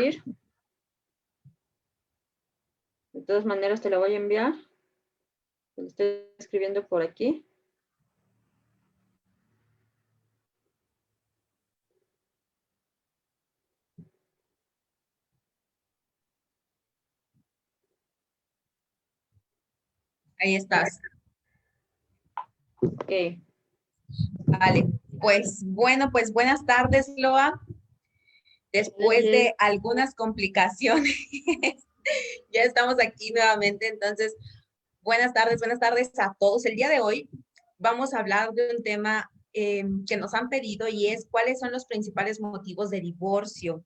compartir. De todas maneras, te la voy a enviar. Te lo estoy escribiendo por aquí. Ahí estás. Ok. Vale. Pues bueno, pues buenas tardes, Loa. Después de algunas complicaciones, ya estamos aquí nuevamente. Entonces, buenas tardes a todos. El día de hoy vamos a hablar de un tema que nos han pedido y es cuáles son los principales motivos de divorcio.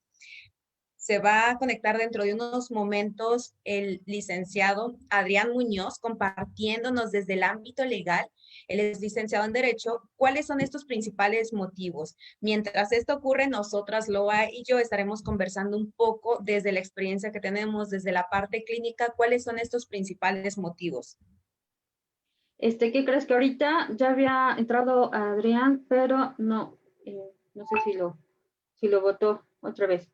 Se va a conectar dentro de unos momentos el licenciado Adrián Muñoz compartiéndonos desde el ámbito legal. Él es licenciado en Derecho. ¿Cuáles son estos principales motivos? Mientras esto ocurre, nosotras, Loa y yo, estaremos conversando un poco desde la experiencia que tenemos, desde la parte clínica, cuáles son estos principales motivos. ¿Qué crees? Que ahorita ya había entrado Adrián, pero no, no sé si lo votó otra vez.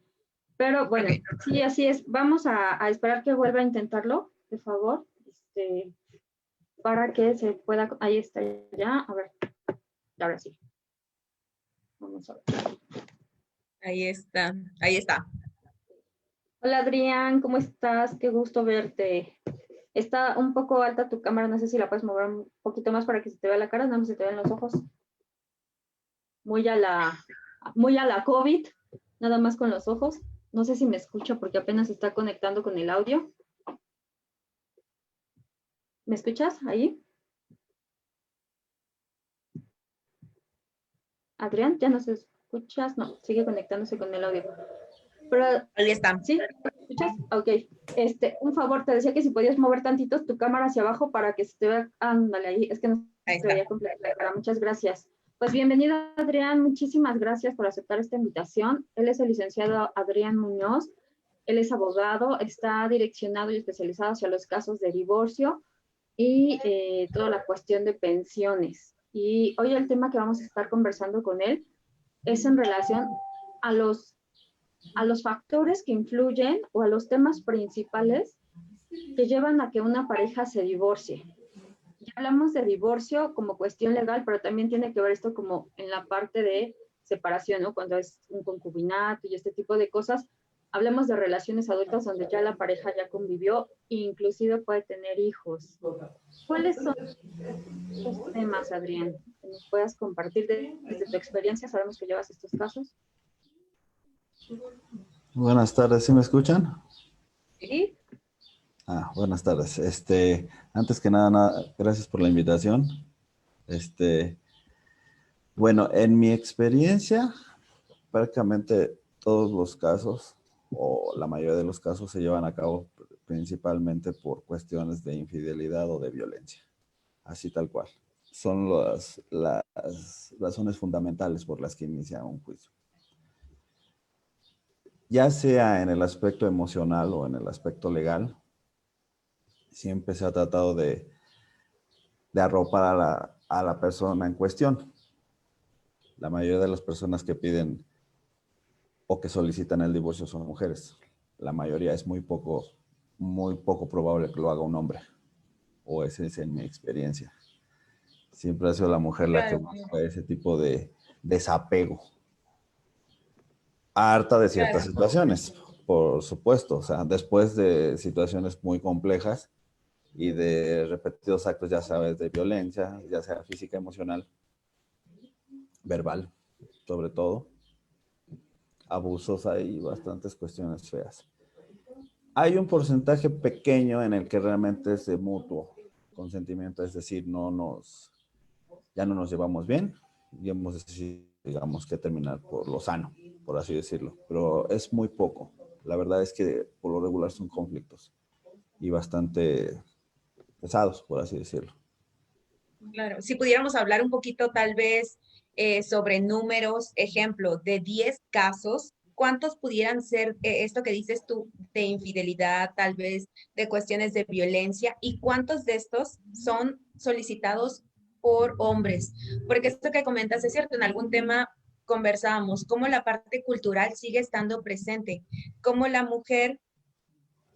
Pero bueno, Okay. sí, así es. Vamos a esperar que vuelva a intentarlo, por favor, para que se pueda. Ahí está ya. A ver, ahora sí. Vamos a ver. Ahí está, ahí está. Hola Adrián, ¿cómo estás? Qué gusto verte. Está un poco alta tu cámara, no sé si la puedes mover un poquito más para que se te vea la cara, nada más se te vean los ojos. Muy a la COVID, nada más con los ojos. No sé si me escucha porque apenas se está conectando con el audio. ¿Me escuchas ahí? Adrián, ¿ya nos escuchas? No, sigue conectándose con el audio. Pero, Ahí está. ¿sí? ¿Me escuchas? Ok. Un favor, te decía que si podías mover tantito tu cámara hacia abajo para que se te vea. Ándale, ahí. Es que no se veía completa la cara. Muchas gracias. Pues bienvenido, Adrián. Muchísimas gracias por aceptar esta invitación. Él es el licenciado Adrián Muñoz. Él es abogado, está direccionado y especializado hacia los casos de divorcio y toda la cuestión de pensiones. Y hoy el tema que vamos a estar conversando con él es en relación a los factores que influyen o a los temas principales que llevan a que una pareja se divorcie. Ya hablamos de divorcio como cuestión legal, pero también tiene que ver esto como en la parte de separación, ¿no? Cuando es un concubinato y este tipo de cosas. Hablamos de relaciones adultas donde ya la pareja ya convivió e inclusive puede tener hijos. ¿Cuáles son estos temas, Adrián, que nos puedas compartir desde tu experiencia? Sabemos que llevas estos casos. Buenas tardes, ¿sí me escuchan? Sí. Buenas tardes. Antes que nada, gracias por la invitación. Bueno, en mi experiencia, prácticamente todos los casos, o la mayoría de los casos, se llevan a cabo principalmente por cuestiones de infidelidad o de violencia. Así tal cual. Son las razones fundamentales por las que inicia un juicio. Ya sea en el aspecto emocional o en el aspecto legal, siempre se ha tratado de arropar a la persona en cuestión. La mayoría de las personas que piden o que solicitan el divorcio son mujeres. La mayoría es muy poco probable que lo haga un hombre. O esa es en mi experiencia. Siempre ha sido la mujer la que busca ese tipo de desapego. Harta de ciertas situaciones, por supuesto. O sea, después de situaciones muy complejas y de repetidos actos, ya sabes, de violencia, ya sea física, emocional, verbal, sobre todo. Abusos, hay bastantes cuestiones feas. Hay un porcentaje pequeño en el que realmente es de mutuo consentimiento, es decir, ya no nos llevamos bien y hemos decidido, digamos, que terminar por lo sano, por así decirlo. Pero es muy poco. La verdad es que por lo regular son conflictos y bastante pesados, por así decirlo. Claro, si pudiéramos hablar un poquito tal vez sobre números, ejemplo, de 10 casos, ¿cuántos pudieran ser esto que dices tú de infidelidad, tal vez de cuestiones de violencia? ¿Y cuántos de estos son solicitados por hombres? Porque esto que comentas es cierto, en algún tema conversábamos, cómo la parte cultural sigue estando presente, cómo la mujer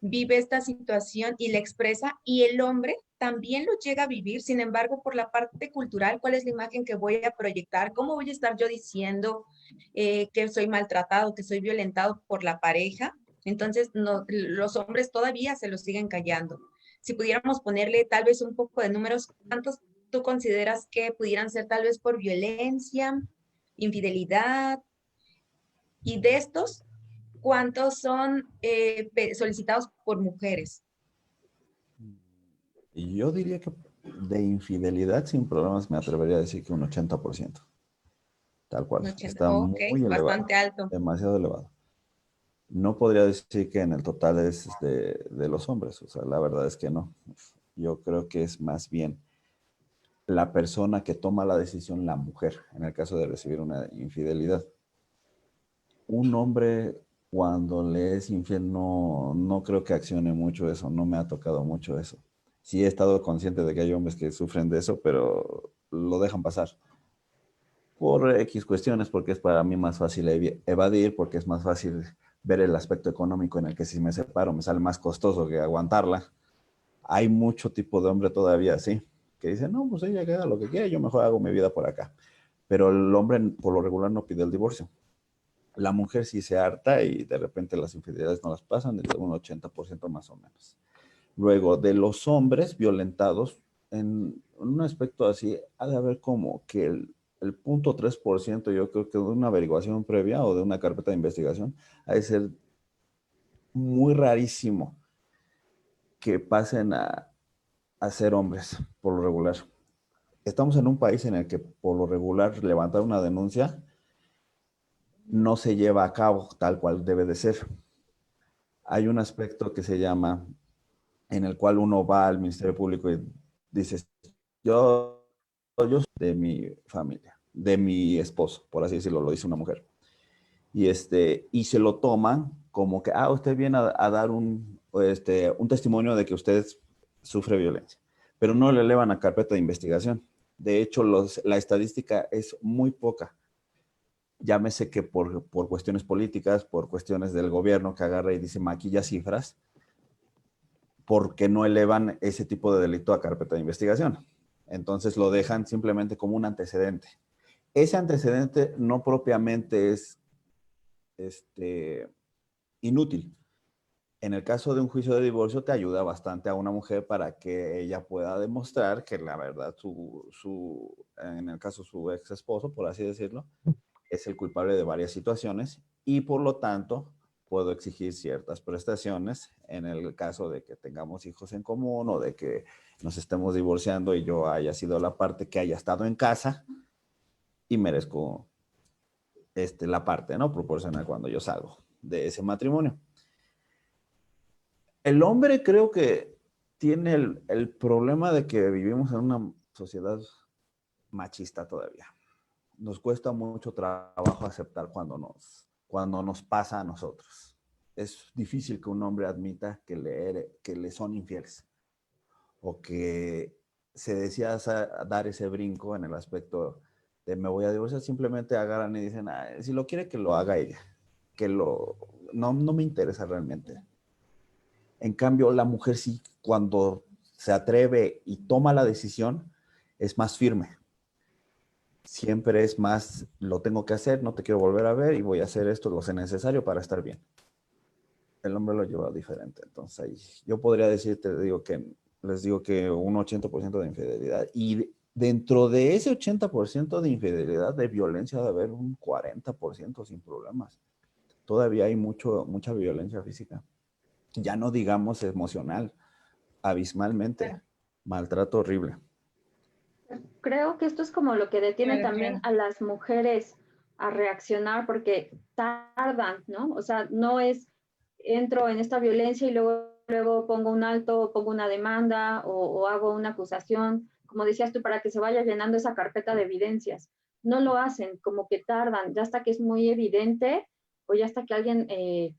vive esta situación y la expresa, y el hombre también lo llega a vivir. Sin embargo, por la parte cultural, ¿cuál es la imagen que voy a proyectar? ¿Cómo voy a estar yo diciendo que soy maltratado, que soy violentado por la pareja? Entonces, no, los hombres todavía se lo siguen callando. Si pudiéramos ponerle tal vez un poco de números, ¿cuántos tú consideras que pudieran ser tal vez por violencia, infidelidad? Y de estos, ¿cuántos son solicitados por mujeres? Y yo diría que de infidelidad sin problemas me atrevería a decir que un 80%. Tal cual. 80, Está ok, muy elevado. bastante alto. Demasiado elevado. No podría decir que en el total es de los hombres. O sea, la verdad es que no. Yo creo que es más bien la persona que toma la decisión, la mujer, en el caso de recibir una infidelidad. Un hombre cuando le es infiel no creo que accione mucho eso, no me ha tocado mucho eso. Sí he estado consciente de que hay hombres que sufren de eso, pero lo dejan pasar. Por X cuestiones, porque es para mí más fácil evadir, porque es más fácil ver el aspecto económico en el que si me separo me sale más costoso que aguantarla. Hay mucho tipo de hombre todavía así, que dice, no, pues ella que haga lo que quiera, yo mejor hago mi vida por acá. Pero el hombre por lo regular no pide el divorcio. La mujer sí se harta y de repente las infidelidades no las pasan, de un 80% más o menos. Luego, de los hombres violentados, en un aspecto así, ha de haber como que el 0.3%, yo creo que de una averiguación previa o de una carpeta de investigación, ha de ser muy rarísimo que pasen a ser hombres, por lo regular. Estamos en un país en el que, por lo regular, levantar una denuncia no se lleva a cabo tal cual debe de ser. Hay un aspecto que se llama, en el cual uno va al Ministerio Público y dice, yo soy de mi familia, de mi esposo, por así decirlo, lo dice una mujer. Y se lo toman como que, usted viene a dar un testimonio de que usted sufre violencia, pero no le elevan a carpeta de investigación. De hecho, la estadística es muy poca. Llámese que por cuestiones políticas, por cuestiones del gobierno que agarra y dice maquilla cifras, porque no elevan ese tipo de delito a carpeta de investigación. Entonces lo dejan simplemente como un antecedente. Ese antecedente no propiamente es inútil. En el caso de un juicio de divorcio te ayuda bastante a una mujer para que ella pueda demostrar que la verdad en el caso su ex esposo, por así decirlo, es el culpable de varias situaciones y por lo tanto puedo exigir ciertas prestaciones en el caso de que tengamos hijos en común o de que nos estemos divorciando y yo haya sido la parte que haya estado en casa y merezco la parte, ¿no? Proporcional cuando yo salgo de ese matrimonio. El hombre creo que tiene el problema de que vivimos en una sociedad machista todavía. Nos cuesta mucho trabajo aceptar cuando nos pasa a nosotros. Es difícil que un hombre admita que le son infieles o que se decida dar ese brinco en el aspecto de me voy a divorciar, simplemente agarran y dicen, si lo quiere que lo haga ella, no me interesa realmente. En cambio, la mujer sí, cuando se atreve y toma la decisión, es más firme. Siempre es más, lo tengo que hacer, no te quiero volver a ver y voy a hacer esto, lo sé necesario para estar bien. El hombre lo lleva diferente. Entonces, ahí, yo podría decirte, les digo que un 80% de infidelidad. Y dentro de ese 80% de infidelidad, de violencia, debe haber un 40% sin problemas. Todavía hay mucha violencia física. Ya no digamos emocional, abismalmente. Maltrato horrible. Creo que esto es como lo que detiene Claro, también claro. a las mujeres a reaccionar porque tardan, ¿no? O sea, no es entro en esta violencia y luego pongo un alto, pongo una demanda o hago una acusación, como decías tú, para que se vaya llenando esa carpeta de evidencias. No lo hacen, como que tardan, ya hasta que es muy evidente o ya hasta que alguien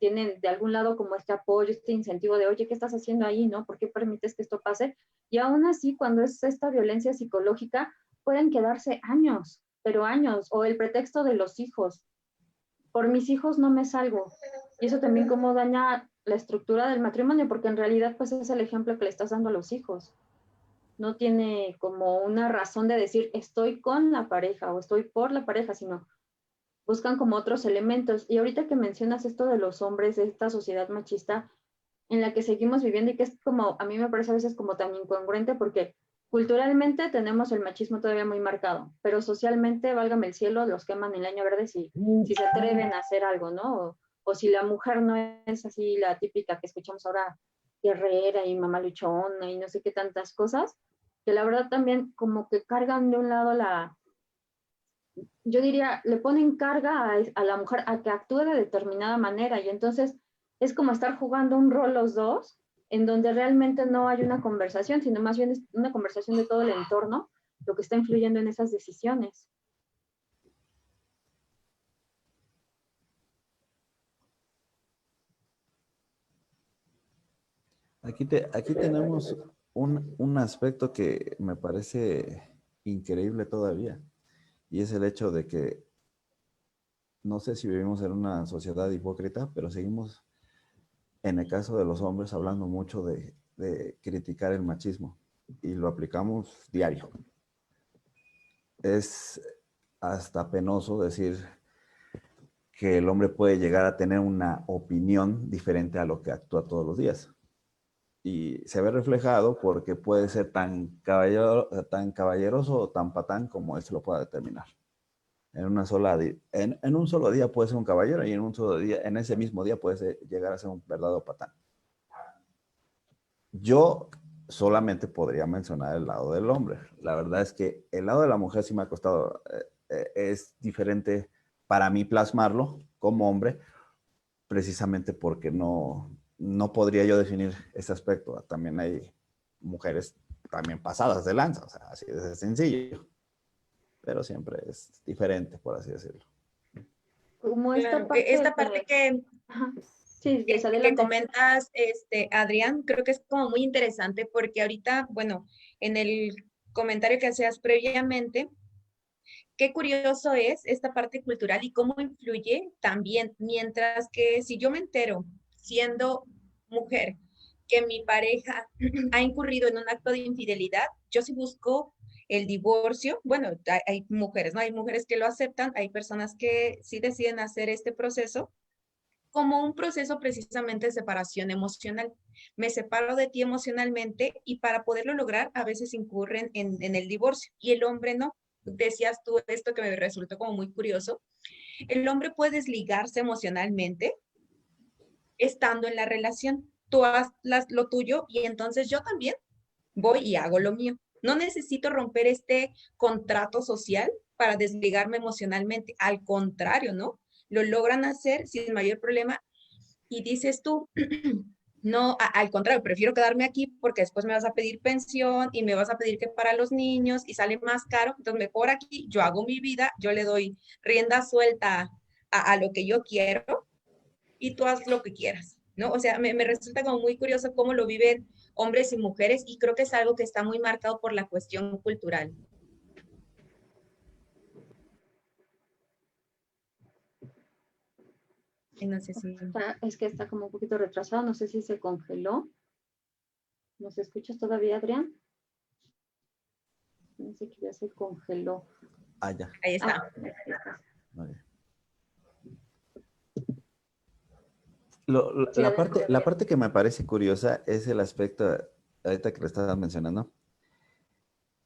tiene de algún lado como este apoyo, este incentivo de, oye, ¿qué estás haciendo ahí? ¿No? ¿Por qué permites que esto pase? Y aún así, cuando es esta violencia psicológica, pueden quedarse años pero años, o el pretexto de los hijos. Por mis hijos no me salgo. Y eso también como daña la estructura del matrimonio, porque en realidad pues es el ejemplo que le estás dando a los hijos. No tiene como una razón de decir estoy con la pareja o estoy por la pareja, sino buscan como otros elementos. Y ahorita que mencionas esto de los hombres, de esta sociedad machista en la que seguimos viviendo y que es como, a mí me parece a veces como tan incongruente porque culturalmente tenemos el machismo todavía muy marcado, pero socialmente, válgame el cielo, los queman en leña verde si se atreven a hacer algo, ¿no? O si la mujer no es así la típica que escuchamos ahora, guerrera y mamá luchona y no sé qué tantas cosas, que la verdad también como que cargan de un lado yo diría, le ponen carga a la mujer a que actúe de determinada manera y entonces es como estar jugando un rol los dos, en donde realmente no hay una conversación, sino más bien es una conversación de todo el entorno, lo que está influyendo en esas decisiones. Aquí tenemos un aspecto que me parece increíble todavía, y es el hecho de que no sé si vivimos en una sociedad hipócrita, pero seguimos, en el caso de los hombres, hablando mucho de criticar el machismo y lo aplicamos diario. Es hasta penoso decir que el hombre puede llegar a tener una opinión diferente a lo que actúa todos los días. Y se ve reflejado porque puede ser tan caballeroso o tan patán como él se lo pueda determinar. En un solo día puede ser un caballero y en ese mismo día puede llegar a ser un verdadero patán. Yo solamente podría mencionar el lado del hombre. La verdad es que el lado de la mujer sí me ha costado, es diferente para mí plasmarlo como hombre, precisamente porque no podría yo definir ese aspecto. También hay mujeres también pasadas de lanza, o sea, así de sencillo, pero siempre es diferente, por así decirlo. Como esta Claro, parte esta parte de... Ajá. Sí, que adelante. comentas, Adrián, creo que es como muy interesante porque ahorita, bueno, en el comentario que hacías previamente, qué curioso es esta parte cultural y cómo influye también, mientras que si yo me entero siendo mujer que mi pareja ha incurrido en un acto de infidelidad, yo sí busco el divorcio. Bueno, hay mujeres, ¿no? Hay mujeres que lo aceptan, hay personas que sí deciden hacer este proceso como un proceso precisamente de separación emocional. Me separo de ti emocionalmente y para poderlo lograr a veces incurren en el divorcio y el hombre no. Decías tú esto que me resultó como muy curioso. El hombre puede desligarse emocionalmente estando en la relación. Tú haz lo tuyo y entonces yo también voy y hago lo mío. No necesito romper este contrato social para desligarme emocionalmente. Al contrario, ¿no? Lo logran hacer sin mayor problema y dices tú, no, al contrario, prefiero quedarme aquí porque después me vas a pedir pensión y me vas a pedir que para los niños y sale más caro, entonces mejor aquí yo hago mi vida, yo le doy rienda suelta a lo que yo quiero y tú haz lo que quieras, ¿no? O sea, me resulta como muy curioso cómo lo viven hombres y mujeres y creo que es algo que está muy marcado por la cuestión cultural. Y no sé si... Es que está como un poquito retrasado, no sé si se congeló. ¿Nos escuchas todavía, Adrián? No sé que ya se congeló. Ah, ya. Ahí está. Vale. Sí, La parte que me parece curiosa es el aspecto, ahorita que lo estabas mencionando,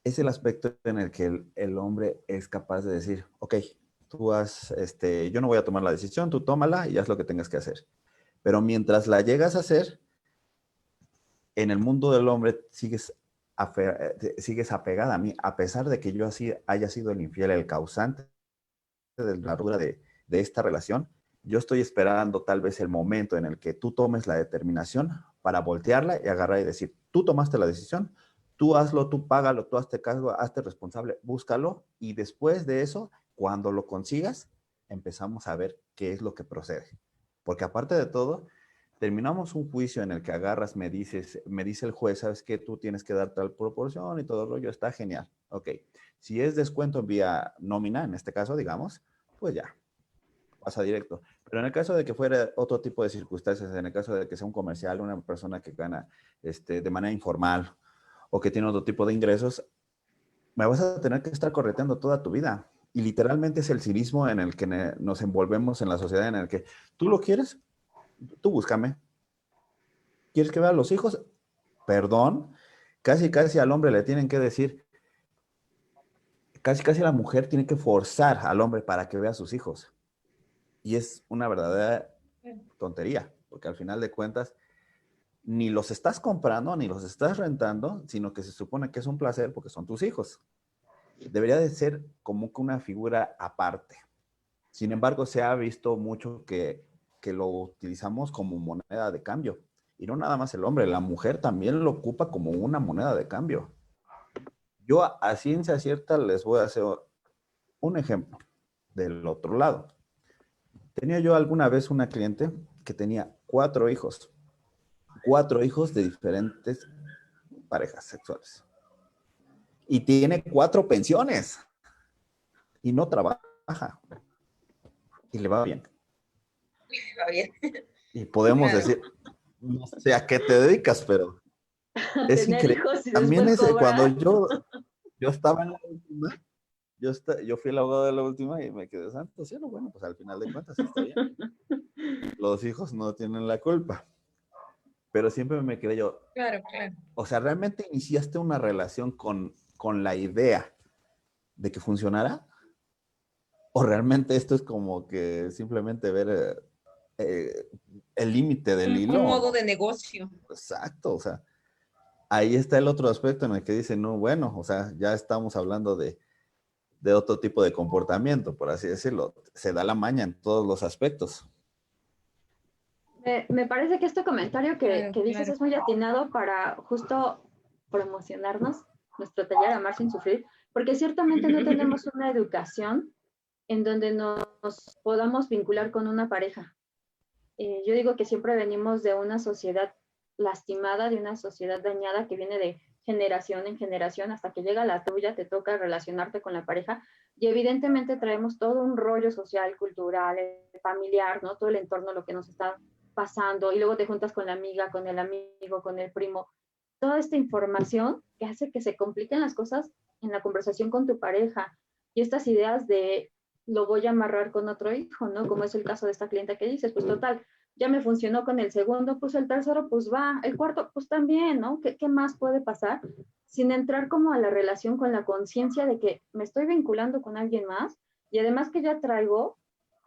es el aspecto en el que el hombre es capaz de decir, ok, yo no voy a tomar la decisión, tú tómala y haz lo que tengas que hacer. Pero mientras la llegas a hacer, en el mundo del hombre sigues apegada a mí, a pesar de que yo así haya sido el infiel, el causante de la ruptura de esta relación. Yo estoy esperando tal vez el momento en el que tú tomes la determinación para voltearla y agarrar y decir, tú tomaste la decisión, tú hazlo, tú págalo, tú hazte cargo, hazte responsable, búscalo y después de eso, cuando lo consigas, empezamos a ver qué es lo que procede. Porque aparte de todo, terminamos un juicio en el que agarras, me dice el juez, sabes que tú tienes que dar tal proporción y todo el rollo, está genial. Ok, si es descuento vía nómina, en este caso, digamos, pues ya, pasa directo. Pero en el caso de que fuera otro tipo de circunstancias, en el caso de que sea un comercial, una persona que gana de manera informal o que tiene otro tipo de ingresos, me vas a tener que estar correteando toda tu vida. Y literalmente es el civismo en el que nos envolvemos en la sociedad, en el que tú lo quieres, tú búscame. ¿Quieres que vea a los hijos? Perdón, casi casi al hombre le tienen que decir, casi casi la mujer tiene que forzar al hombre para que vea a sus hijos. Y es una verdadera tontería, porque al final de cuentas, ni los estás comprando, ni los estás rentando, sino que se supone que es un placer porque son tus hijos. Debería de ser como que una figura aparte. Sin embargo, se ha visto mucho que lo utilizamos como moneda de cambio. Y no nada más el hombre, la mujer también lo ocupa como una moneda de cambio. Yo a ciencia cierta les voy a hacer un ejemplo del otro lado. Tenía yo alguna vez una cliente que tenía 4 hijos de diferentes parejas sexuales. Y tiene 4 pensiones y no trabaja. Y le va bien. Va bien. Y podemos Claro. decir, no sé a qué te dedicas, pero es Tener increíble. hijos y También después cuando cobrar. yo estaba en la última, yo fui el abogado de la última y me quedé santo cielo. Bueno, pues al final de cuentas está bien. Los hijos no tienen la culpa. Pero siempre me quedé yo, Claro, claro. o sea, ¿realmente iniciaste una relación con la idea de que funcionara? ¿O realmente esto es como que simplemente ver el límite del Un hilo? modo de negocio. Exacto, o sea, ahí está el otro aspecto en el que dicen, no, bueno, o sea, ya estamos hablando de otro tipo de comportamiento, por así decirlo. Se da la maña en todos los aspectos. Me parece que este comentario Claro, que dices claro. es muy atinado para justo promocionarnos, nuestro taller Amar sin sufrir, porque ciertamente no tenemos una educación en donde nos podamos vincular con una pareja. Yo digo que siempre venimos de una sociedad lastimada, de una sociedad dañada que viene de generación en generación hasta que llega la tuya, te toca relacionarte con la pareja y evidentemente traemos todo un rollo social, cultural, familiar, ¿no? Todo el entorno, lo que nos está pasando y luego te juntas con la amiga, con el amigo, con el primo. Toda esta información que hace que se compliquen las cosas en la conversación con tu pareja y estas ideas de lo voy a amarrar con otro hijo, ¿no? Como es el caso de esta clienta que dices, pues total, ya me funcionó con el segundo, pues el tercero, pues va, el cuarto, pues también, ¿no? ¿Qué más puede pasar? Sin entrar como a la relación con la conciencia de que me estoy vinculando con alguien más y además que ya traigo,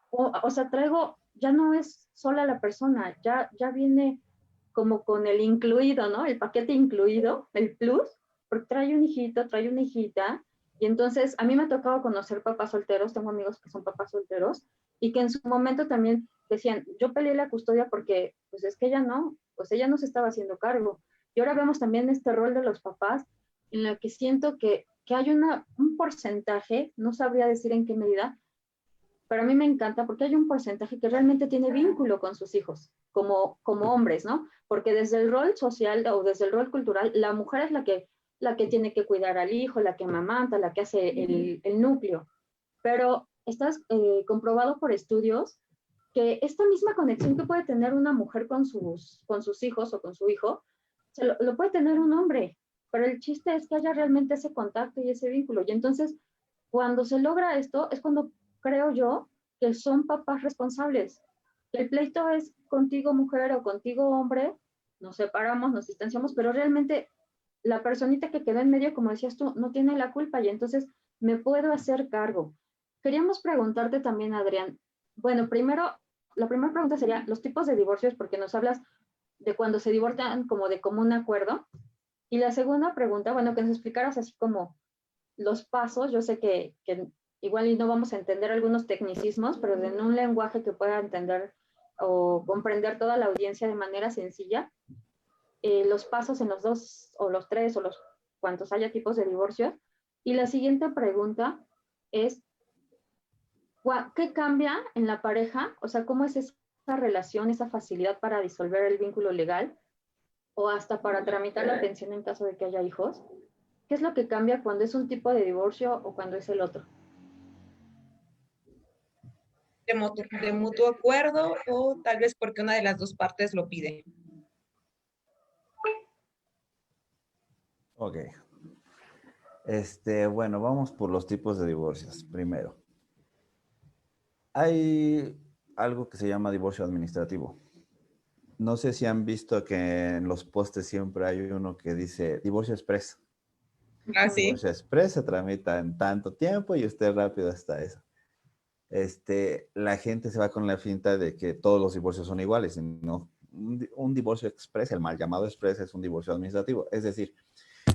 o sea, traigo, ya no es sola la persona, ya viene como con el incluido, ¿no? El paquete incluido, el plus, porque trae un hijito, trae una hijita, y entonces a mí me ha tocado conocer papás solteros, tengo amigos que son papás solteros, y que en su momento también decían, yo peleé la custodia porque, pues es que ella no, pues ella no se estaba haciendo cargo. Y ahora vemos también este rol de los papás, en la que siento que hay un porcentaje, no sabría decir en qué medida, pero a mí me encanta porque hay un porcentaje que realmente tiene vínculo con sus hijos, como hombres, ¿no? Porque desde el rol social o desde el rol cultural, la mujer es la que tiene que cuidar al hijo, la que amamanta, la que hace el núcleo. Pero estás comprobado por estudios que esta misma conexión que puede tener una mujer con sus hijos o con su hijo, lo puede tener un hombre, pero el chiste es que haya realmente ese contacto y ese vínculo. Y entonces, cuando se logra esto, es cuando creo yo que son papás responsables. El pleito es contigo mujer o contigo hombre, nos separamos, nos distanciamos, pero realmente la personita que quedó en medio, como decías tú, no tiene la culpa y entonces me puedo hacer cargo. Queríamos preguntarte también, Adrián, bueno, primero, la primera pregunta sería los tipos de divorcios, porque nos hablas de cuando se divorcian como de común acuerdo. Y la segunda pregunta, bueno, que nos explicaras así como los pasos, yo sé que igual y no vamos a entender algunos tecnicismos, pero en un lenguaje que pueda entender o comprender toda la audiencia de manera sencilla, los pasos en los dos o los tres o los cuantos haya tipos de divorcio. Y la siguiente pregunta es, ¿qué cambia en la pareja? O sea, ¿cómo es ese relación, esa facilidad para disolver el vínculo legal o hasta para tramitar la pensión en caso de que haya hijos? ¿Qué es lo que cambia cuando es un tipo de divorcio o cuando es el otro? De mutuo acuerdo o tal vez porque una de las dos partes lo pide. Ok. Bueno, vamos por los tipos de divorcios. Primero, hay algo que se llama divorcio administrativo. No sé si han visto que en los postes siempre hay uno que dice divorcio express. ¿Ah, sí? Divorcio express se tramita en tanto tiempo y usted rápido está eso. La gente se va con la finta de que todos los divorcios son iguales. No, un divorcio express, el mal llamado express, es un divorcio administrativo. Es decir,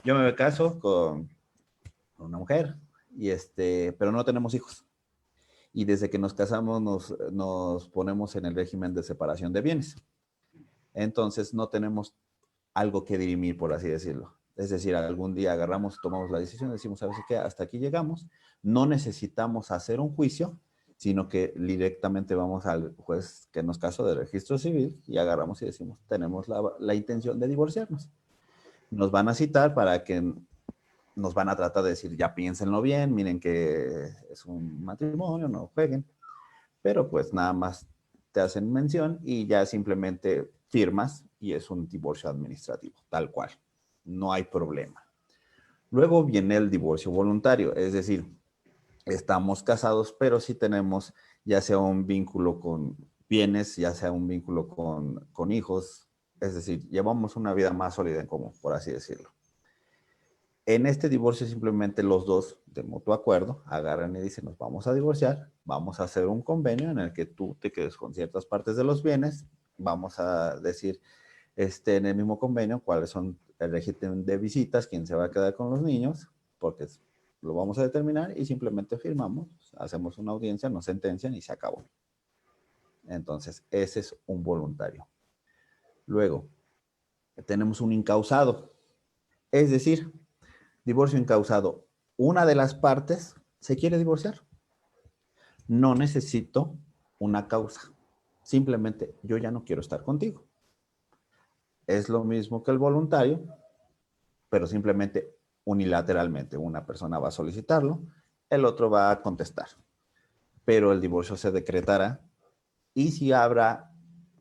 yo me caso con una mujer, pero no tenemos hijos. Y desde que nos casamos nos ponemos en el régimen de separación de bienes. Entonces no tenemos algo que dirimir, por así decirlo. Es decir, algún día agarramos, tomamos la decisión, decimos, ¿sabes qué? Hasta aquí llegamos. No necesitamos hacer un juicio, sino que directamente vamos al juez que nos casó de registro civil y agarramos y decimos, tenemos la intención de divorciarnos. Nos van a citar para que nos van a tratar de decir, ya piénsenlo bien, miren que es un matrimonio, no jueguen. Pero pues nada más te hacen mención y ya simplemente firmas y es un divorcio administrativo, tal cual. No hay problema. Luego viene el divorcio voluntario, es decir, estamos casados, pero sí tenemos ya sea un vínculo con bienes, ya sea un vínculo con hijos, es decir, llevamos una vida más sólida en común, por así decirlo. En este divorcio simplemente los dos, de mutuo acuerdo, agarran y dicen, nos vamos a divorciar, vamos a hacer un convenio en el que tú te quedes con ciertas partes de los bienes, vamos a decir en el mismo convenio cuáles son el régimen de visitas, quién se va a quedar con los niños, porque lo vamos a determinar y simplemente firmamos, hacemos una audiencia, nos sentencian y se acabó. Entonces, ese es un voluntario. Luego, tenemos un incausado, es decir, divorcio incausado. Una de las partes se quiere divorciar. No necesito una causa. Simplemente yo ya no quiero estar contigo. Es lo mismo que el voluntario, pero simplemente unilateralmente. Una persona va a solicitarlo, el otro va a contestar. Pero el divorcio se decretará y si habrá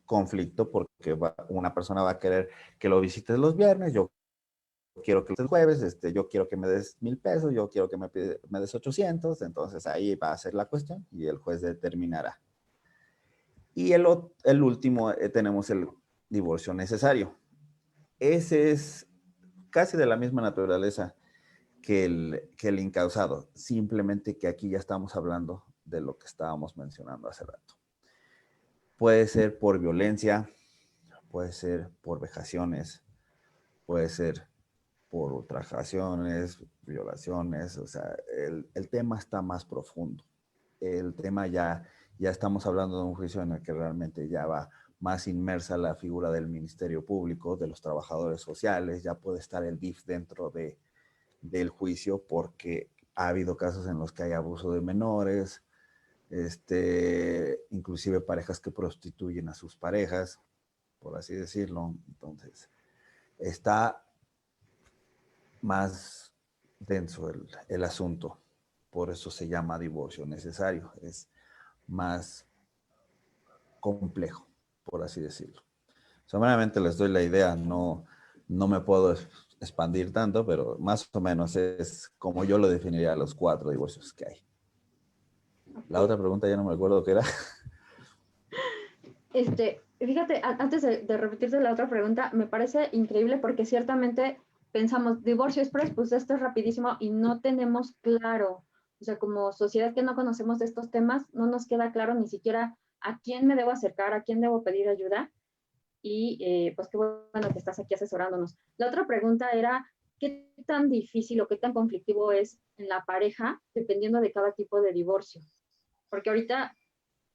conflicto porque una persona va a querer que lo visites los viernes, yo quiero que el jueves, yo quiero que me des 1,000 pesos, yo quiero que me des 800, entonces ahí va a ser la cuestión y el juez determinará. Y el último, tenemos el divorcio necesario. Ese es casi de la misma naturaleza que el incausado, simplemente que aquí ya estamos hablando de lo que estábamos mencionando hace rato. Puede ser por violencia, puede ser por vejaciones, puede ser por ultrajaciones, violaciones, o sea, el tema está más profundo. El tema ya estamos hablando de un juicio en el que realmente ya va más inmersa la figura del Ministerio Público, de los trabajadores sociales, ya puede estar el DIF dentro del juicio porque ha habido casos en los que hay abuso de menores, inclusive parejas que prostituyen a sus parejas, por así decirlo. Entonces, está más denso el asunto. Por eso se llama divorcio necesario. Es más complejo, por así decirlo. Someramente les doy la idea, no me puedo expandir tanto, pero más o menos es como yo lo definiría los 4 divorcios que hay. La otra pregunta ya no me acuerdo qué era. Fíjate, antes de repetirte la otra pregunta, me parece increíble porque ciertamente pensamos, divorcio express, pues esto es rapidísimo y no tenemos claro, o sea, como sociedad que no conocemos de estos temas, no nos queda claro ni siquiera a quién me debo acercar, a quién debo pedir ayuda y pues qué bueno que estás aquí asesorándonos. La otra pregunta era, ¿qué tan difícil o qué tan conflictivo es en la pareja dependiendo de cada tipo de divorcio? Porque ahorita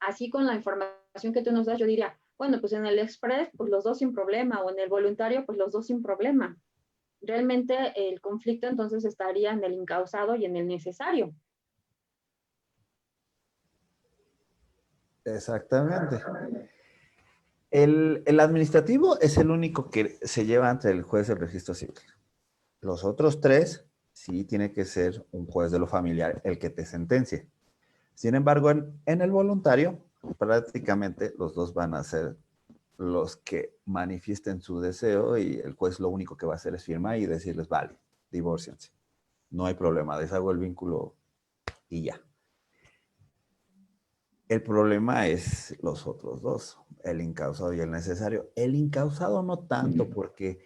así con la información que tú nos das, yo diría, bueno, pues en el express, pues los dos sin problema, o en el voluntario, pues los dos sin problema. Realmente el conflicto entonces estaría en el incausado y en el necesario. Exactamente. El administrativo es el único que se lleva ante el juez del registro civil. Los otros tres, sí tiene que ser un juez de lo familiar el que te sentencie. Sin embargo, en el voluntario, prácticamente los dos van a ser los que manifiesten su deseo y el juez lo único que va a hacer es firmar y decirles, vale, divórciense. No hay problema, deshago el vínculo y ya. El problema es los otros dos, el incausado y el necesario. El incausado no tanto porque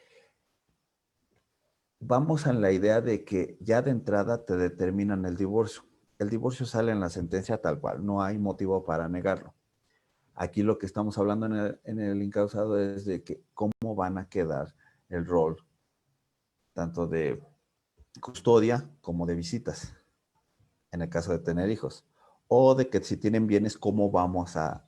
vamos a la idea de que ya de entrada te determinan el divorcio. El divorcio sale en la sentencia tal cual, no hay motivo para negarlo. Aquí lo que estamos hablando en el incausado es de que cómo van a quedar el rol tanto de custodia como de visitas, en el caso de tener hijos. O de que si tienen bienes, cómo vamos a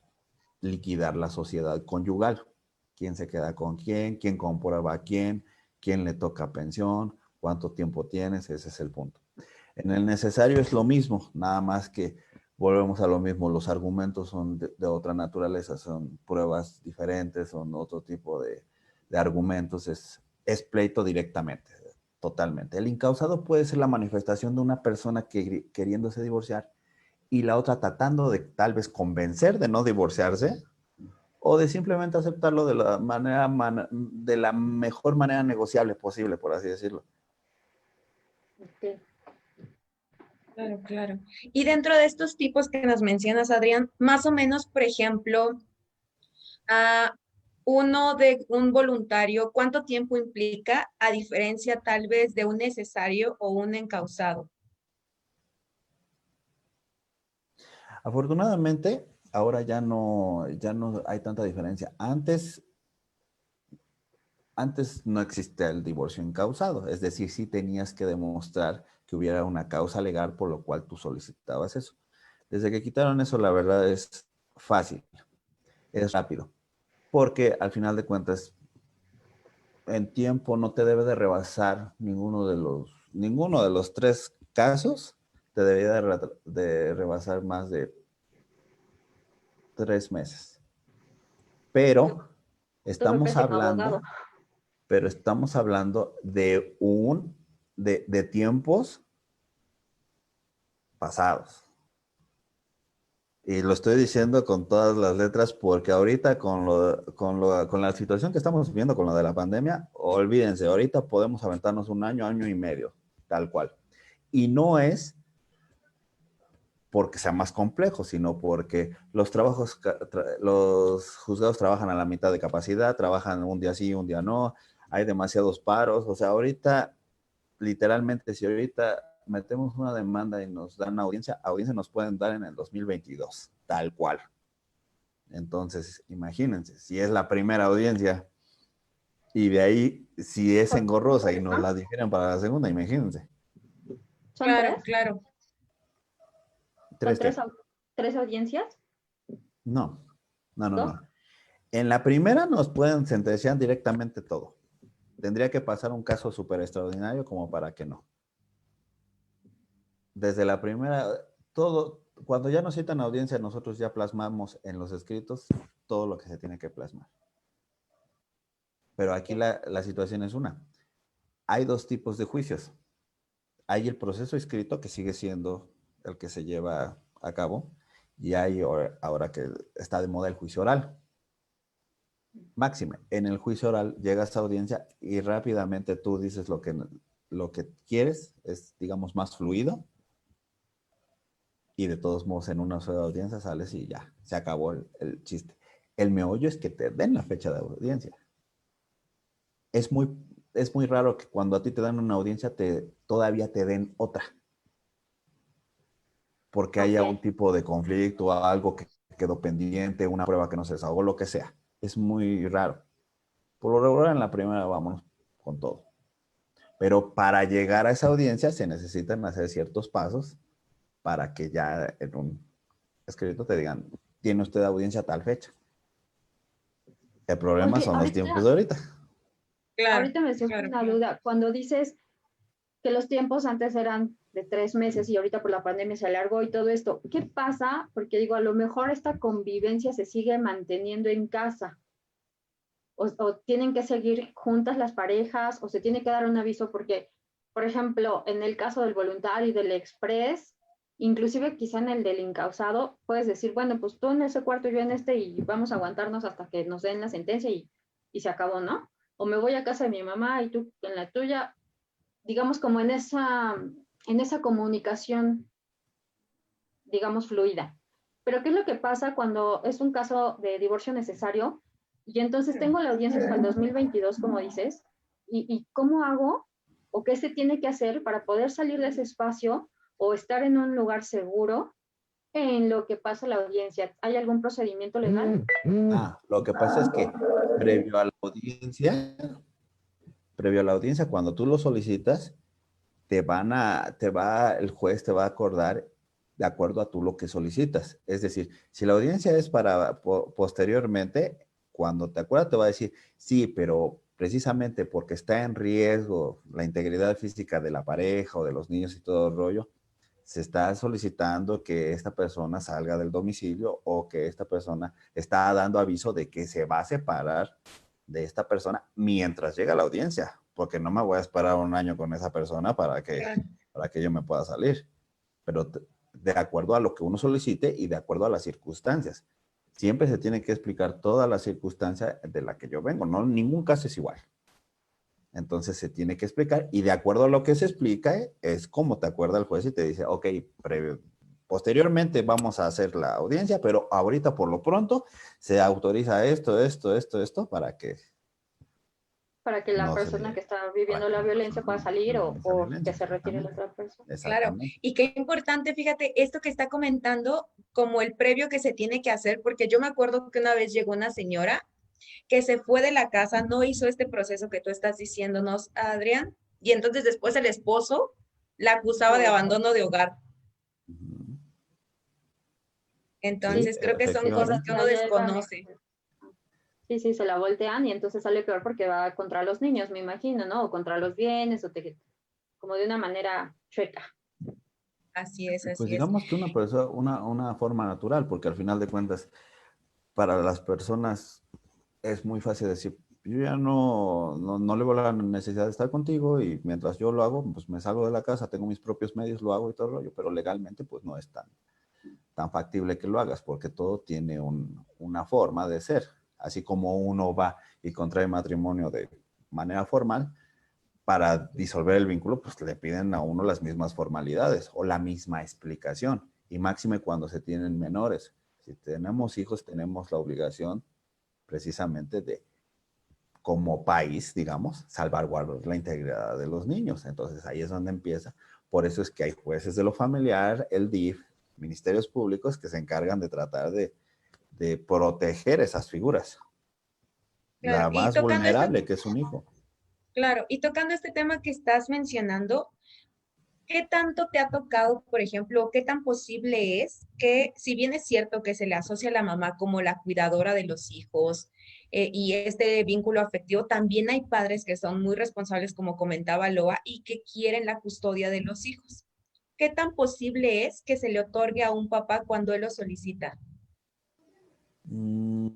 liquidar la sociedad conyugal. ¿Quién se queda con quién? ¿Quién comprueba a quién? ¿Quién le toca pensión? ¿Cuánto tiempo tienes? Ese es el punto. En el necesario es lo mismo, nada más que volvemos a lo mismo. Los argumentos son de otra naturaleza, son pruebas diferentes, son otro tipo de argumentos. Es pleito directamente, totalmente. El incausado puede ser la manifestación de una persona que queriéndose divorciar y la otra tratando de tal vez convencer de no divorciarse o de simplemente aceptarlo de de la mejor manera negociable posible, por así decirlo. Ok. Claro, claro. Y dentro de estos tipos que nos mencionas, Adrián, más o menos, por ejemplo, a uno de un voluntario, ¿cuánto tiempo implica a diferencia tal vez de un necesario o un encausado? Afortunadamente, ahora ya no hay tanta diferencia. Antes no existía el divorcio incausado, es decir, sí tenías que demostrar que hubiera una causa legal por lo cual tú solicitabas eso. Desde que quitaron eso, la verdad es fácil, es rápido, porque al final de cuentas, en tiempo no te debe de rebasar ninguno de los tres casos, te debería de rebasar más de 3 meses. Pero Tuve estamos pésimo abogado. hablando, pero estamos hablando de tiempos pasados. Y lo estoy diciendo con todas las letras porque ahorita con la situación que estamos viviendo con lo de la pandemia, olvídense, ahorita podemos aventarnos un año, año y medio, tal cual. Y no es porque sea más complejo, sino porque los juzgados trabajan a la mitad de capacidad, trabajan un día sí, un día no, hay demasiados paros, o sea, ahorita, literalmente, si ahorita metemos una demanda y nos dan audiencia nos pueden dar en el 2022, tal cual. Entonces, imagínense, si es la primera audiencia y de ahí, si es engorrosa y nos la difieren para la segunda, imagínense. ¿Son Claro, tres? claro. ¿Son ¿Tres qué? tres audiencias? No, no, no, ¿Dos? no. En la primera nos pueden sentenciar directamente todo. Tendría que pasar un caso súper extraordinario como para que no. Desde la primera, todo, cuando ya nos citan audiencia, nosotros ya plasmamos en los escritos todo lo que se tiene que plasmar. Pero aquí Ok. la situación es una. Hay dos tipos de juicios. Hay el proceso escrito, que sigue siendo el que se lleva a cabo, y hay ahora que está de moda el juicio oral. Máxime, en el juicio oral llegas a audiencia y rápidamente tú dices lo que quieres, es digamos más fluido, y de todos modos en una sola audiencia sales y ya, se acabó el chiste. El meollo es que te den la fecha de audiencia. Es muy, es muy raro que cuando a ti te dan una audiencia todavía te den otra, porque haya un Ok. tipo de conflicto, algo que quedó pendiente, una prueba que no se desahogó, lo que sea. Es muy raro. Por lo regular en la primera vámonos con todo. Pero para llegar a esa audiencia se necesitan hacer ciertos pasos para que ya en un escrito te digan, tiene usted audiencia a tal fecha. El problema Oye, son los tiempos de ahorita. Claro, ahorita me surge claro, una claro. duda. Cuando dices que los tiempos antes eran de 3 meses y ahorita por la pandemia se alargó y todo esto, ¿qué pasa? Porque digo, a lo mejor esta convivencia se sigue manteniendo en casa. o tienen que seguir juntas las parejas, o se tiene que dar un aviso, porque, por ejemplo, en el caso del voluntario y del express, inclusive quizá en el del incausado, puedes decir, bueno, pues tú en ese cuarto, yo en este, y vamos a aguantarnos hasta que nos den la sentencia y se acabó, ¿no? O me voy a casa de mi mamá y tú en la tuya, digamos como en esa comunicación, digamos, fluida. Pero ¿qué es lo que pasa cuando es un caso de divorcio necesario? Y entonces tengo la audiencia hasta el 2022, como dices, y ¿cómo hago o qué se tiene que hacer para poder salir de ese espacio o estar en un lugar seguro en lo que pasa la audiencia? ¿Hay algún procedimiento legal? Lo que pasa es que previo a la audiencia, cuando tú lo solicitas, el juez te va a acordar de acuerdo a tú lo que solicitas. Es decir, si la audiencia es para posteriormente, cuando te acuerdas te va a decir, sí, pero precisamente porque está en riesgo la integridad física de la pareja o de los niños y todo el rollo, se está solicitando que esta persona salga del domicilio o que esta persona está dando aviso de que se va a separar de esta persona mientras llega la audiencia, porque no me voy a esperar un año con esa persona para que yo me pueda salir, pero de acuerdo a lo que uno solicite y de acuerdo a las circunstancias. Siempre se tiene que explicar toda la circunstancia de la que yo vengo, no, ningún caso es igual. Entonces se tiene que explicar y de acuerdo a lo que se explica es como te acuerda el juez y te dice, ok, posteriormente vamos a hacer la audiencia, pero ahorita por lo pronto se autoriza esto Para que la no se persona le, que está para viviendo que la la violencia persona pueda salir no esa o que violencia, se retire la exactamente, otra persona. Claro, exactamente. y qué importante, fíjate, esto que está comentando, como el previo que se tiene que hacer, porque yo me acuerdo que una vez llegó una señora que se fue de la casa, no hizo este proceso que tú estás diciéndonos, Adrián, y entonces después el esposo la acusaba de abandono de hogar. Ujú. Sí, Entonces creo que son cosas que efectivamente. uno desconoce. Sí, sí, se la voltean y entonces sale peor porque va contra los niños, me imagino, ¿no? O contra los bienes, como de una manera chueca. Así es, Pues así es. digamos que una persona, una forma natural, porque al final de cuentas, para las personas es muy fácil decir, yo ya no le veo la necesidad de estar contigo y mientras yo lo hago, pues me salgo de la casa, tengo mis propios medios, lo hago y todo el rollo, pero legalmente pues no es tan factible que lo hagas, porque todo tiene una forma de ser. Así como uno va y contrae matrimonio de manera formal, para disolver el vínculo, pues le piden a uno las mismas formalidades o la misma explicación. Y máxime cuando se tienen menores. Si tenemos hijos, tenemos la obligación precisamente de, como país, digamos, salvaguardar la integridad de los niños. Entonces ahí es donde empieza. Por eso es que hay jueces de lo familiar, el DIF, ministerios públicos que se encargan de tratar de proteger esas figuras. Claro, La y más tocando vulnerable, que es un hijo. claro, y tocando este tema que estás mencionando, ¿qué tanto te ha tocado, por ejemplo, qué tan posible es que, si bien es cierto que se le asocia a la mamá como la cuidadora de los hijos y este vínculo afectivo, también hay padres que son muy responsables, como comentaba Loa, y que quieren la custodia de los hijos? ¿Qué tan posible es que se le otorgue a un papá cuando él lo solicita? Mm,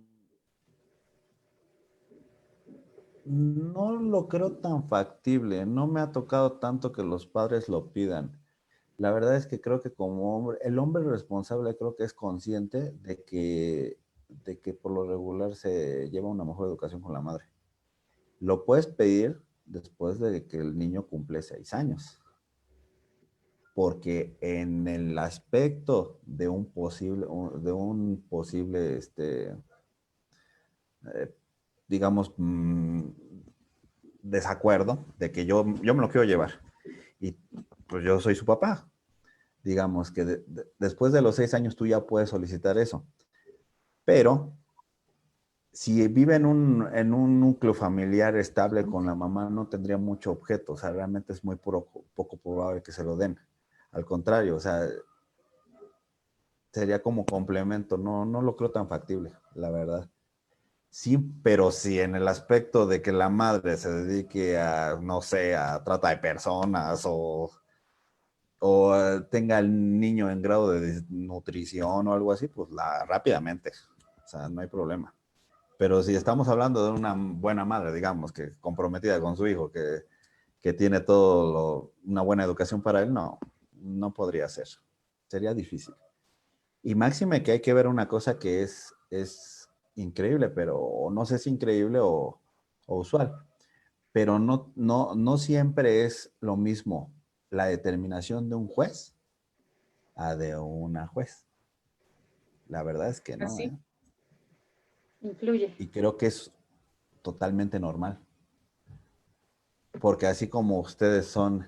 No lo creo tan factible, no me ha tocado tanto que los padres lo pidan. La verdad es que creo que como hombre, el hombre responsable creo que es consciente de que por lo regular se lleva una mejor educación con la madre. Lo puedes pedir después de que el niño cumple 6 años, porque en el aspecto de un posible, eh, digamos, desacuerdo de que yo me lo quiero llevar y pues yo soy su papá. Digamos que después de los 6 años tú ya puedes solicitar eso. Pero si vive en un núcleo familiar estable con la mamá, no tendría mucho objeto. O sea, realmente es muy poco probable que se lo den. Al contrario, o sea, sería como complemento. No lo creo tan factible, la verdad. Sí, pero si en el aspecto de que la madre se dedique a, no sé, a trata de personas o tenga el niño en grado de desnutrición o algo así, pues rápidamente. O sea, no hay problema. Pero si estamos hablando de una buena madre, digamos, que comprometida con su hijo, que tiene una buena educación para él, no, no podría ser. Sería difícil. Y máxime que hay que ver una cosa que es increíble, pero no sé si increíble o usual. Pero no siempre es lo mismo la determinación de un juez a de una juez. La verdad es que no, ¿eh? Así. Influye. Y creo que es totalmente normal. Porque así como ustedes son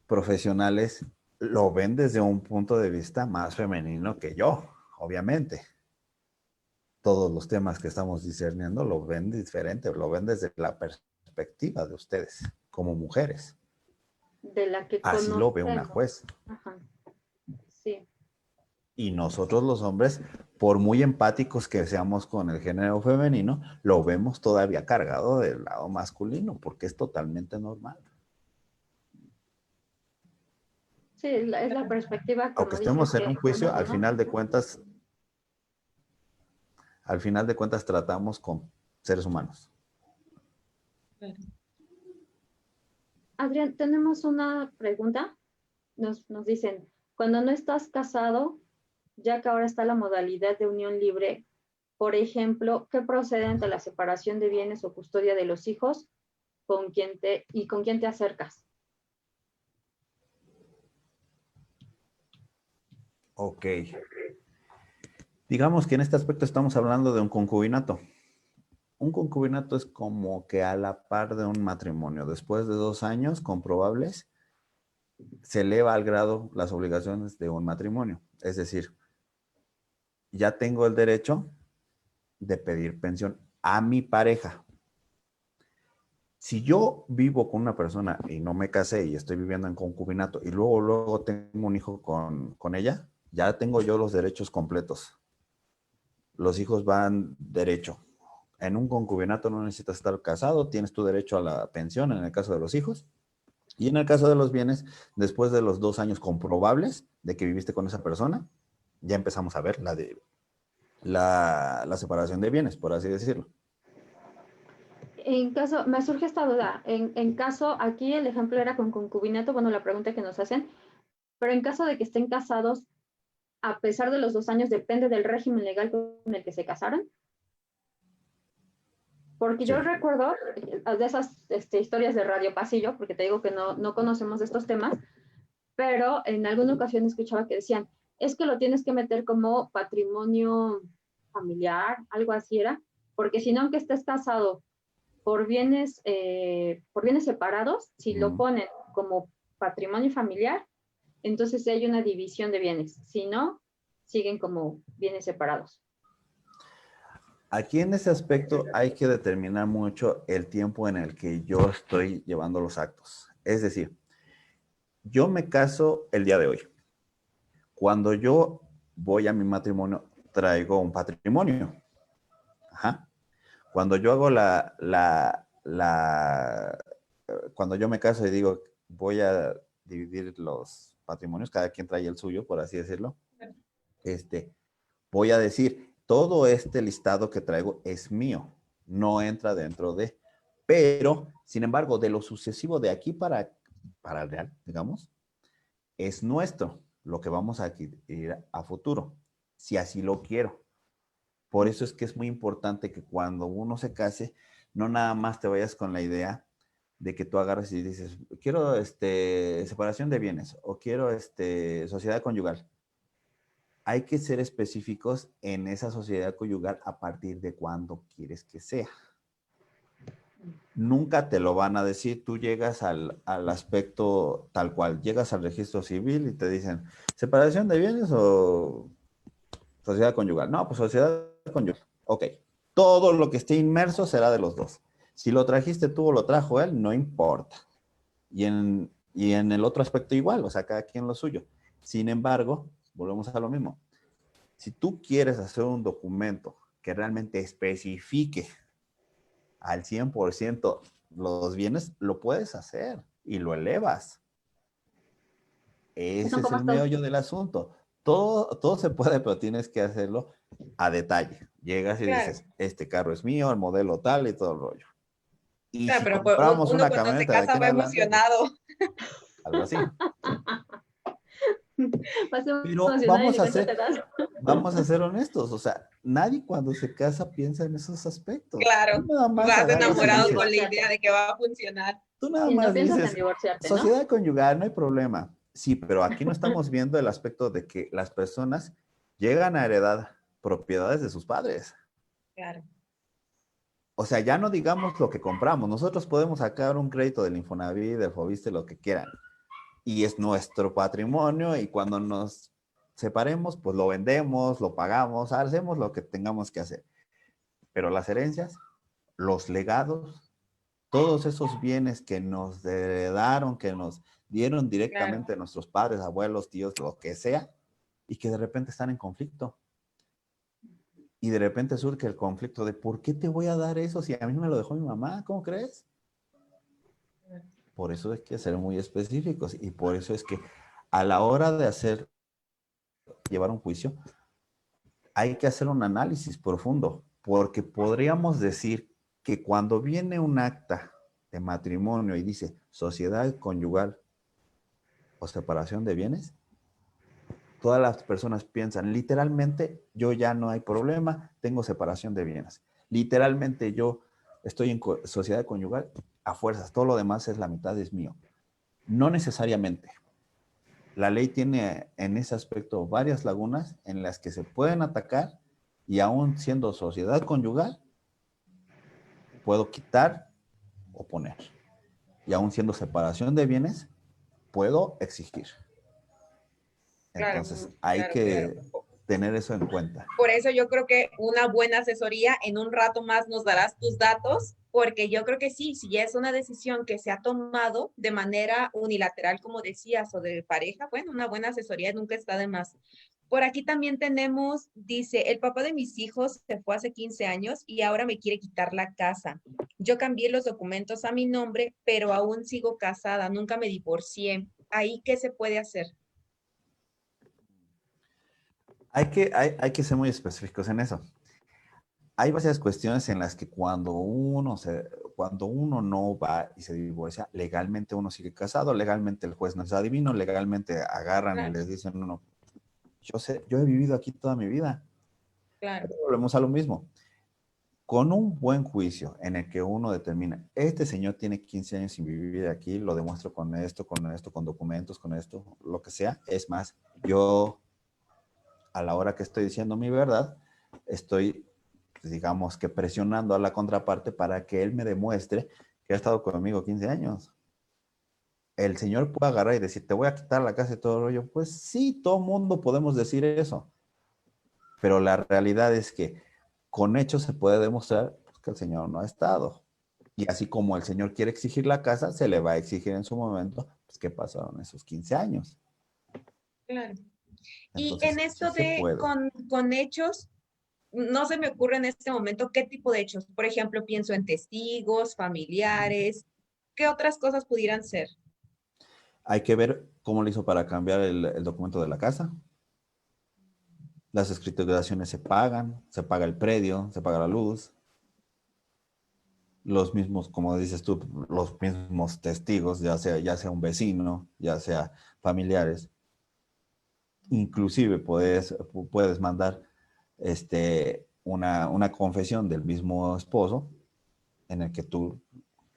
profesionales, lo ven desde un punto de vista más femenino que yo, obviamente. Todos los temas que estamos discerniendo lo ven diferente, lo ven desde la perspectiva de ustedes como mujeres. De la que Así lo ve una conocemos. juez. Ajá. Sí. Y nosotros los hombres, por muy empáticos que seamos con el género femenino, lo vemos todavía cargado del lado masculino, porque es totalmente normal. Sí, es la perspectiva, Aunque como dices, estemos en que un juicio, uno conoce. al final de cuentas tratamos con seres humanos. Adrián, tenemos una pregunta. Nos dicen, cuando no estás casado, ya que ahora está la modalidad de unión libre, por ejemplo, ¿qué procede ante la separación de bienes o custodia de los hijos con quién te acercas? Ok. Digamos que en este aspecto estamos hablando de un concubinato. Un concubinato es como que a la par de un matrimonio. Después de 2 años comprobables, se eleva al grado las obligaciones de un matrimonio. Es decir, ya tengo el derecho de pedir pensión a mi pareja. Si yo vivo con una persona y no me casé y estoy viviendo en concubinato y luego tengo un hijo con ella, ya tengo yo los derechos completos. Los hijos van derecho. En un concubinato no necesitas estar casado, tienes tu derecho a la pensión en el caso de los hijos. Y en el caso de los bienes, después de los 2 años comprobables de que viviste con esa persona, ya empezamos a ver la separación de bienes, por así decirlo. En caso, me surge esta duda, en caso, aquí el ejemplo era con concubinato, bueno, la pregunta que nos hacen, pero en caso de que estén casados, a pesar de los 2 años, depende del régimen legal con el que se casaron. Porque yo Sí. recuerdo de esas historias de Radio Pasillo, porque te digo que no conocemos de estos temas, pero en alguna ocasión escuchaba que decían, es que lo tienes que meter como patrimonio familiar, algo así era, porque si no, aunque estés casado por bienes separados, si lo ponen como patrimonio familiar, entonces hay una división de bienes. Si no, siguen como bienes separados. Aquí en ese aspecto hay que determinar mucho el tiempo en el que yo estoy llevando los actos. Es decir, yo me caso el día de hoy. Cuando yo voy a mi matrimonio, traigo un patrimonio. Ajá. Cuando yo hago cuando yo me caso y digo, voy a dividir los patrimonios, cada quien trae el suyo, por así decirlo, voy a decir, todo este listado que traigo es mío, no entra dentro de, pero, sin embargo, de lo sucesivo de aquí para el real, digamos, es nuestro, lo que vamos a adquirir a futuro, si así lo quiero. Por eso es que es muy importante que cuando uno se case, no nada más te vayas con la idea de que tú agarres y dices, quiero separación de bienes o quiero sociedad conyugal. Hay que ser específicos en esa sociedad conyugal a partir de cuándo quieres que sea. Nunca te lo van a decir, tú llegas al aspecto tal cual, llegas al registro civil y te dicen, ¿separación de bienes o sociedad conyugal? No, pues sociedad conyugal. Ok, todo lo que esté inmerso será de los dos. Si lo trajiste tú o lo trajo él, no importa. Y en el otro aspecto igual, o sea, cada quien lo suyo. Sin embargo, volvemos a lo mismo. Si tú quieres hacer un documento que realmente especifique al 100% los bienes, lo puedes hacer y lo elevas. Ese Son es como el estos, meollo del asunto. Todo se puede, pero tienes que hacerlo a detalle. Llegas y Claro. dices, este carro es mío, el modelo tal y todo el rollo. Y Claro, si pero pues, compramos uno una cuando se camioneta de aquí casa en va adelante, pues emocionado. algo así. Vas Pero emocionada y le cuento te das. vamos a ser honestos, o sea, nadie cuando se casa piensa en esos aspectos. Tú Claro, nada más vas Y no agarras y piensas en enamorado con dices, la idea divorciarte. de que va a funcionar. tú nada Y no más piensas en dices, divorciarte, ¿no? sociedad conyugal, no hay problema. Sí, pero aquí no estamos viendo el aspecto de que las personas llegan a heredar propiedades de sus padres. Claro, O sea, ya no digamos lo que compramos. Nosotros podemos sacar un crédito del Infonavit, del Fobiste, lo que quieran. Y es nuestro patrimonio y cuando nos separemos, pues lo vendemos, lo pagamos, hacemos lo que tengamos que hacer. Pero las herencias, los legados, todos esos bienes que nos heredaron, que nos dieron claro, directamente nuestros padres, abuelos, tíos, lo que sea, y que de repente están en conflicto. Y de repente surge el conflicto de ¿por qué te voy a dar eso si a mí me lo dejó mi mamá? ¿Cómo crees? Por eso es que ser muy específicos y por eso es que a la hora de llevar un juicio, hay que hacer un análisis profundo, porque podríamos decir que cuando viene un acta de matrimonio y dice sociedad conyugal o separación de bienes, todas las personas piensan, literalmente, yo ya no hay problema, tengo separación de bienes. Literalmente yo estoy en sociedad conyugal a fuerzas, todo lo demás es la mitad, es mío. No necesariamente. La ley tiene en ese aspecto varias lagunas en las que se pueden atacar y aún siendo sociedad conyugal, puedo quitar o poner. Y aún siendo separación de bienes, puedo exigir. claro, Entonces, hay claro, claro. que tener eso en cuenta. Por eso yo creo que una buena asesoría, en un rato más nos darás tus datos, porque yo creo que sí, si ya es una decisión que se ha tomado de manera unilateral, como decías, o de pareja, bueno, una buena asesoría nunca está de más. Por aquí también tenemos, dice, el papá de mis hijos se fue hace 15 años y ahora me quiere quitar la casa. Yo cambié los documentos a mi nombre, pero aún sigo casada, nunca me divorcié. ¿Ahí qué se puede hacer? Hay que ser muy específicos en eso. Hay varias cuestiones en las que cuando uno no va y se divorcia, legalmente uno sigue casado, legalmente el juez no es adivino, legalmente agarran y Claro, les dicen uno, yo he vivido aquí toda mi vida. claro, Pero volvemos a lo mismo. Con un buen juicio en el que uno determina, este señor tiene 15 años sin vivir aquí, lo demuestro con esto, con documentos, con esto, lo que sea. Es más, yo a la hora que estoy diciendo mi verdad, estoy, pues, digamos que presionando a la contraparte para que él me demuestre que ha estado conmigo 15 años. El señor puede agarrar y decir, te voy a quitar la casa y todo el rollo. Pues sí, todo mundo podemos decir eso. Pero la realidad es que con hechos se puede demostrar pues, que el señor no ha estado. Y así como el señor quiere exigir la casa, se le va a exigir en su momento, pues, ¿qué pasaron esos 15 años? claro. Y en Entonces, sí esto se de puede. con hechos, no se me ocurre en este momento qué tipo de hechos. Por ejemplo, pienso en testigos, familiares. ¿Qué otras cosas pudieran ser? Hay que ver cómo le hizo para cambiar el documento de la casa. Las escrituraciones se paga el predio, se paga la luz. Los mismos, como dices tú, los mismos testigos, ya sea un vecino, ya sea familiares. Inclusive puedes mandar una confesión del mismo esposo en el que tú,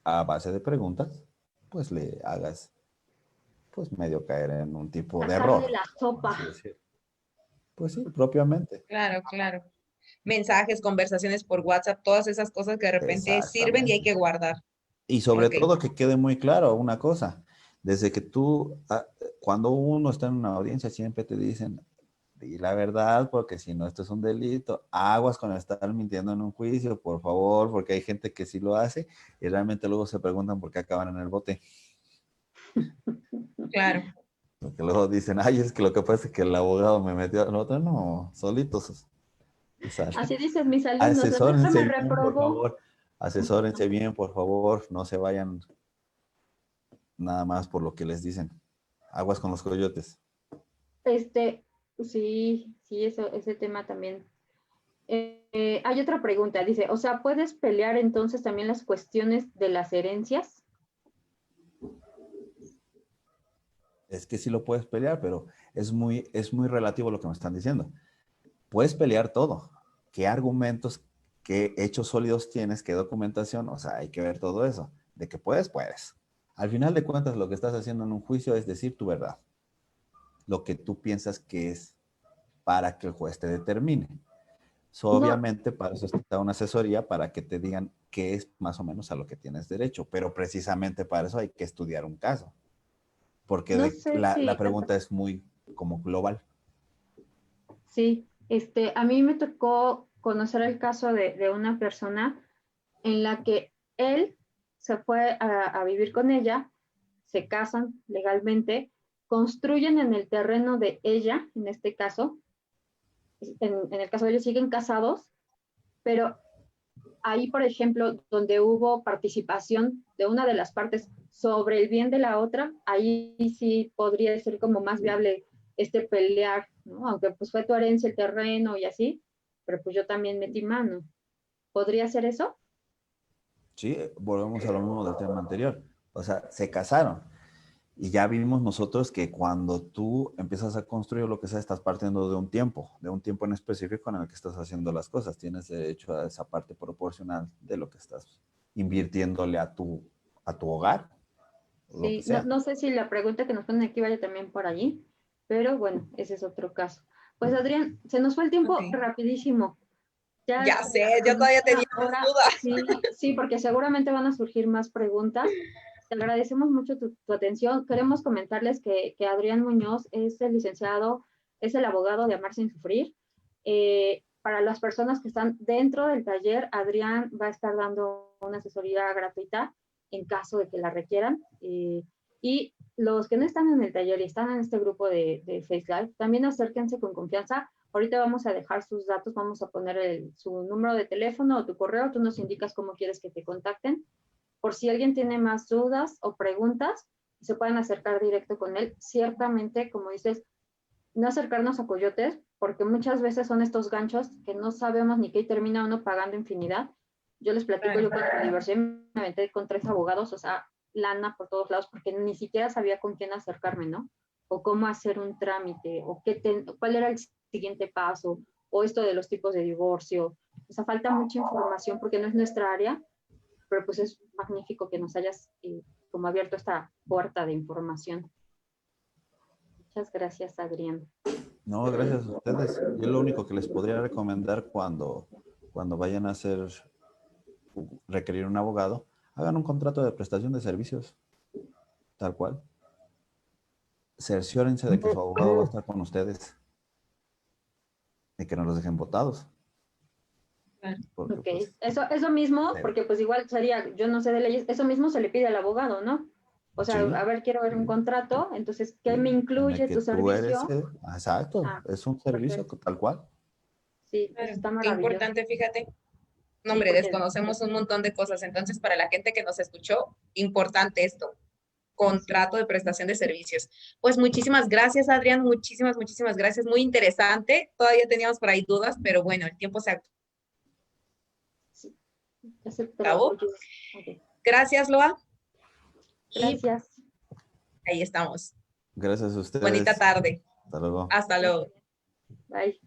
a base de preguntas, pues le hagas, pues medio caer en un tipo de Sacarle error, la por sopa. así decirlo. Pues sí, propiamente. Claro, claro. Mensajes, conversaciones por WhatsApp, todas esas cosas que de repente sirven y hay Exactamente. que guardar. Y sobre Ok, todo que quede muy claro una cosa, desde que cuando uno está en una audiencia, siempre te dicen, di la verdad, porque si no, esto es un delito. Aguas con estar mintiendo en un juicio, por favor, porque hay gente que sí lo hace y realmente luego se preguntan por qué acaban en el bote. claro. Porque luego dicen, ay, es que lo que pasa es que el abogado me metió al otro. No, solitos salen. Así dicen mis alumnos, la maestra me Asesórense bien, por reprobó. favor. Asesórense bien, por favor. No se vayan nada más por lo que les dicen. Aguas con los coyotes. Este, sí, sí, ese tema también Hay otra pregunta, dice, o sea, ¿puedes pelear entonces también las cuestiones de las herencias? Es que sí lo puedes pelear, pero es muy relativo lo que me están diciendo. Puedes pelear todo. ¿Qué argumentos, qué hechos sólidos tienes, qué documentación? O sea, hay que ver todo eso. De que puedes, puedes. Al final de cuentas, lo que estás haciendo en un juicio es decir tu verdad. Lo que tú piensas que es para que el juez te determine. So, No, obviamente, para eso está una asesoría, para que te digan qué es más o menos a lo que tienes derecho. Pero precisamente para eso hay que estudiar un caso. Porque no sé la si, pregunta es muy como global. sí, a mí me tocó conocer el caso de una persona en la que él se fue a vivir con ella, se casan legalmente, construyen en el terreno de ella, en este caso, en el caso de ellos siguen casados, pero ahí, por ejemplo, donde hubo participación de una de las partes sobre el bien de la otra, ahí sí podría ser como más viable pelear, ¿no? Aunque pues fue tu herencia el terreno y así, pero pues yo también metí mano. ¿Podría ser eso? Sí, volvemos a lo mismo del tema anterior. O sea, se casaron. Y ya vimos nosotros que cuando tú empiezas a construir lo que sea, estás partiendo de un tiempo en específico en el que estás haciendo las cosas. Tienes derecho a esa parte proporcional de lo que estás invirtiéndole a tu hogar, lo que Sí, no, sea. no sé si la pregunta que nos ponen aquí vaya también por allí, pero bueno, ese es otro caso. Pues Adrián, se nos fue el Ok. tiempo rapidísimo. Ya Ya sé, se yo nos todavía fue tenía una más hora. dudas. Sí, sí, porque seguramente van a surgir más preguntas. Te agradecemos mucho tu atención. Queremos comentarles que Adrián Muñoz es el licenciado, es el abogado de Amar sin Sufrir. Para las personas que están dentro del taller, Adrián va a estar dando una asesoría gratuita en caso de que la requieran. Y los que no están en el taller y están en este grupo de Face Live, también acérquense con confianza. Ahorita vamos a dejar sus datos, vamos a poner su número de teléfono o tu correo, tú nos indicas cómo quieres que te contacten. Por si alguien tiene más dudas o preguntas, se pueden acercar directo con él. Ciertamente, como dices, no acercarnos a coyotes, porque muchas veces son estos ganchos que no sabemos ni qué termina uno pagando infinidad. Yo les platico, Claro. yo cuando me divorcié me aventé con 3 abogados, o sea, lana por todos lados, porque ni siquiera sabía con quién acercarme, ¿no? O cómo hacer un trámite, o cuál era el siguiente paso, o esto de los tipos de divorcio. O sea, falta mucha información porque no es nuestra área, pero pues es magnífico que nos hayas como abierto esta puerta de información. Muchas gracias, Adrián. No, gracias a ustedes. Yo lo único que les podría recomendar cuando vayan a requerir un abogado, hagan un contrato de prestación de servicios, tal cual. Cerciórense de que su abogado va a estar con ustedes y que no los dejen votados. Claro. Porque Ok, pues, eso mismo, porque pues igual sería, yo no sé de leyes, eso mismo se le pide al abogado, ¿no? O sea, sí, a ver, quiero ver un contrato, entonces, ¿qué me en el incluye que tu tú eres, servicio? exacto, Ah, es un servicio perfecto. tal cual. Sí, eso Claro. está Qué maravilloso. importante, fíjate. No, Sí, hombre, porque desconocemos un montón de cosas. Entonces, para la gente que nos escuchó, importante esto, sí, contrato de prestación de servicios. Pues muchísimas gracias, Adrián, muchísimas, muchísimas gracias. Muy interesante. Todavía teníamos por ahí dudas, pero bueno, el tiempo se sí, ya se acabó. oye. Ok, Gracias, Loa. Y gracias. ahí estamos. Gracias a Bonita ustedes. tarde. Hasta luego. Hasta luego. Bye.